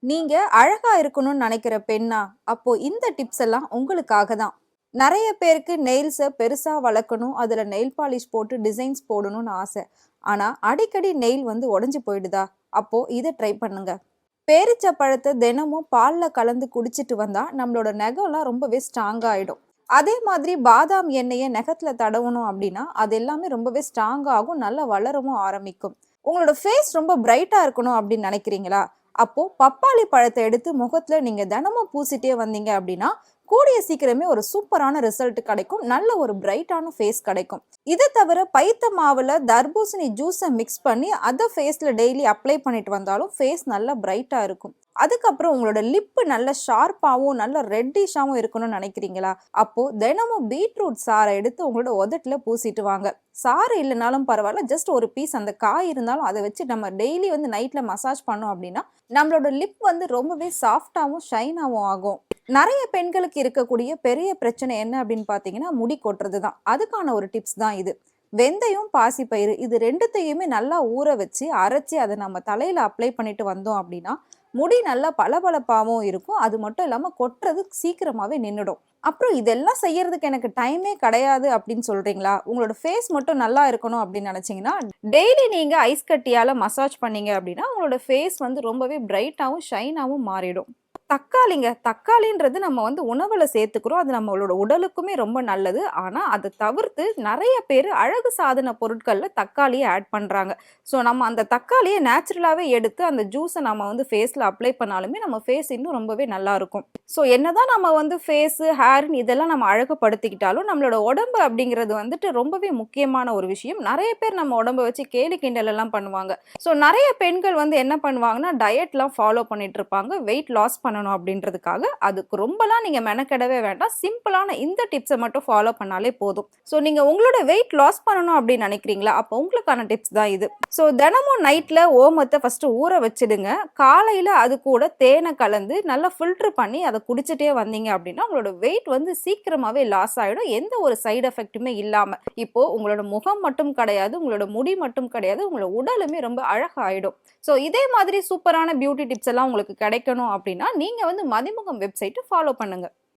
நீங்க அழகா இருக்கணும்னு நினைக்கிற பெண்ணா? அப்போ இந்த டிப்ஸ் எல்லாம் உங்களுக்காக தான். நெறைய பேருக்கு நெயில்ஸ பெருசா வளர்க்கணும். அதுல நெயில் பாலிஷ் போட்டு டிசைன்ஸ் போடணும்னு ஆசை. ஆனா, அடிக்கடி நெயில் வந்து உடைஞ்சு போயிடுதா? அப்போ இத ட்ரை பண்ணுங்க. பேரீச்ச பழத்த தினமும் பால்ல கலந்து குடிச்சிட்டு வந்தா, நம்மளோட நெகம்லாம் ரொம்பவே ஸ்ட்ராங்கா ஆயிடும். அதே மாதிரி பாதாம் எண்ணெய நெகத்துல தடவணும் அப்டின்னா, அது எல்லாமே ரொம்பவே ஸ்ட்ராங்கா ஆகும். நல்லா வளரவும் ஆரம்பிக்கும். உங்களோட ஃபேஸ் ரொம்ப பிரைட்டா இருக்கணும் அப்டின்னு நெனைக்கிறீங்களா? அப்போ பப்பாளி பழத்த எடுத்து முகத்துல நீங்க தினமும் பூசிட்டே வந்தீங்க அப்டின்னா, கூடிய சீக்கிரமே ஒரு சூப்பரான ரிசல்ட் கிடைக்கும். நல்ல ஒரு பிரைட்டான ஃபேஸ் கிடைக்கும். இத தவிர பைத்த மாவுல தர்பூசணி ஜூஸ மிக்ஸ் பண்ணி அத ஃபேஸ்ல டெய்லி அப்ளை பண்ணிட்டு வந்தாலும் ஃபேஸ் நல்லா பிரைட்டா இருக்கும். அதுக்கப்புறம் உங்களோட லிப் நல்ல ஷார்ப்பாவும், நல்ல ரெட்டிஷாவும் இருக்கணும்னு நினைக்கிறீங்களா? அப்போ தினமும் பீட்ரூட் சாற எடுத்து உங்களோட உதட்டுல பூசிட்டு வாங்க. சாறு இல்லனாலும் பரவால்ல. ஜஸ்ட் ஒரு பீஸ் அந்த காய் இருந்தாலும் அத வச்சு நம்ம டெய்லி வந்து நைட்ல மசாஜ் பண்ணோம் அப்டின்னா, நம்மளோட லிப் வந்து ரொம்பவே சாஃப்ட்டாவும், ஷைனாவும் ஆகும். நெறைய பெண்களுக்கு இருக்கக்கூடிய பெரிய பிரச்சனை என்ன அப்படின்னு பார்த்தீங்கன்னா, முடி கொட்டுறது தான். அதுக்கான ஒரு டிப்ஸ் தான் இது. வெந்தயம், பாசிப்பயிறு இது 2த்தையுமே நல்லா ஊற வச்சு, அரைச்சு அத நம்ம தலையில அப்ளை பண்ணிட்டு வந்தோம் அப்படின்னா, முடி நல்லா பளபளப்பாவும் இருக்கும். அது மட்டும் இல்லாம கொட்டுறது சீக்கிரமாவே நின்னுடும். அப்புறம் இதெல்லாம் செய்யறதுக்கு எனக்கு டைமே கிடையாது அப்படின்னு சொல்றீங்களா? உங்களோட ஃபேஸ் மட்டும் நல்லா இருக்கணும் அப்படின்னு நினைச்சீங்கன்னா, டெய்லி நீங்க ஐஸ் கட்டியால மசாஜ் பண்ணீங்க அப்படின்னா, உங்களோட ஃபேஸ் வந்து ரொம்பவே பிரைட்டாவும், ஷைனாவும் மாறிடும். தக்காளிங்க. தக்காளின்றது நம்ம வந்து உணவுல சேர்த்துக்கிறோம். அது நம்மளோட உடலுக்குமே ரொம்ப நல்லது. ஆனா, அத தவிர்த்து நெறைய பேரு அழகு சாதன பொருட்கள்ல தக்காளிய ஆட் பண்றாங்க. ஸோ, நம்ம அந்த தக்காளிய நேச்சுரலாவே எடுத்து அந்த ஜூஸ நம்ம வந்து ஃபேஸ்ல அப்ளை பண்ணாலுமே நம்ம ஃபேஸ் இன்னும் ரொம்பவே நல்லாருக்கும். ஸோ, என்னதான் நம்ம வந்து ஃபேஸு, ஹேர்ன்னு இதெல்லாம் நம்ம அழகுபடுத்திக்கிட்டாலும், நம்மளோட உடம்பு அப்படிங்கிறது வந்துட்டு ரொம்பவே முக்கியமான ஒரு விஷயம். நெறைய பேர் நம்ம உடம்ப வச்சு கேலி கிண்டல் எல்லாம் பண்ணுவாங்க. ஸோ, நெறைய பெண்கள் வந்து என்ன பண்ணுவாங்கன்னா, டயட்லாம் ஃபாலோ பண்ணிட்டு இருப்பாங்க. வெயிட் லாஸ் பண்ணணும் அப்படின்றதுக்காக. அதுக்கு ரொம்பலாம் நீங்க மெனக்கெடவே வேண்டாம். சிம்பிளான இந்த டிப்ஸ மட்டும் ஃபாலோ பண்ணாலே போதும். ஸோ, நீங்க உங்களோட வெயிட் லாஸ் பண்ணணும் அப்படின்னு நினைக்கிறீங்களா? அப்போ உங்களுக்கான டிப்ஸ் தான் இது. ஸோ, தினமும் நைட்ல ஓமத்த ஃபர்ஸ்ட்டு ஊற வச்சுடுங்க. காலையில அது கூட தேன கலந்து நல்லா ஃபில்டர் பண்ணி அத குடிச்சிட்டே வந்தீங்க அப்படின்னா, உங்களோட வெயிட் வந்து சீக்கிரமாவே லாஸ் ஆயிடும். எந்த ஒரு சைட் எஃபெக்ட்டுமே இல்லாம. இப்போ உங்களோட முகம் மட்டும் கிடையாது, உங்களோட முடி மட்டும் கிடையாது, உங்களோட உடலுமே ரொம்ப அழகாயிடும். ஸோ, இதே மாதிரி சூப்பரான பியூட்டி டிப்ஸ் எல்லாம் உங்களுக்கு கிடைக்கணும் அப்படின்னா, நீங்க வந்து மதிமுகம் வெப்சைட்ட ஃபாலோ பண்ணுங்க.